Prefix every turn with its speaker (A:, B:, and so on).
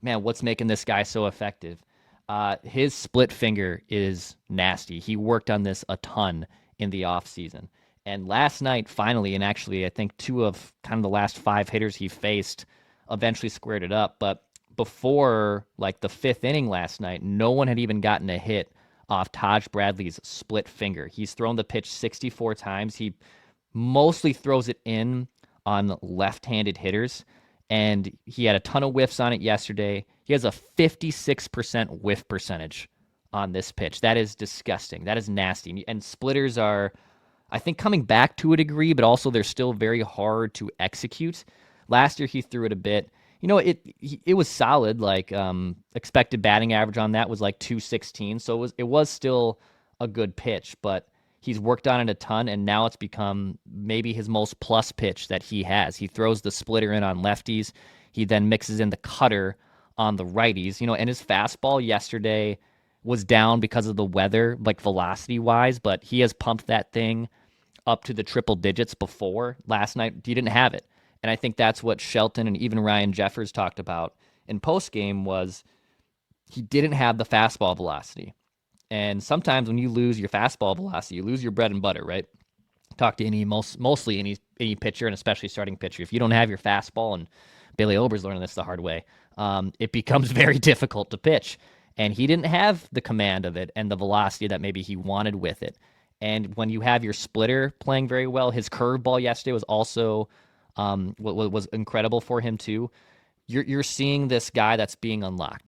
A: man, what's making this guy so effective? His split finger is nasty. He worked on this a ton in the offseason. And last night, finally, and actually, I think two of kind of the last five hitters he faced eventually squared it up. But before like the fifth inning last night, no one had even gotten a hit off Taj Bradley's split finger. He's thrown the pitch 64 times. He mostly throws it in on left-handed hitters, and he had a ton of whiffs on it yesterday. He has a 56% whiff percentage on this pitch. That is disgusting. That is nasty. And splitters are, I think, coming back to a degree, but also they're still very hard to execute. Last year he threw it a bit. It was solid. Like expected batting average on that was like 216, so it was still a good pitch, but he's worked on it a ton, and now it's become maybe his most plus pitch that he has. He throws the splitter in on lefties. He then mixes in the cutter on the righties. And his fastball yesterday was down because of the weather, like velocity wise, but he has pumped that thing up to the triple digits before. Last night he didn't have it. And I think that's what Shelton and even Ryan Jeffers talked about in postgame was he didn't have the fastball velocity. And sometimes when you lose your fastball velocity, you lose your bread and butter, right? Talk to mostly any pitcher, and especially starting pitcher. If you don't have your fastball, and Bailey Ober's learning this the hard way, it becomes very difficult to pitch. And he didn't have the command of it and the velocity that maybe he wanted with it. And when you have your splitter playing very well, his curveball yesterday was also what was incredible for him too. You're seeing this guy that's being unlocked.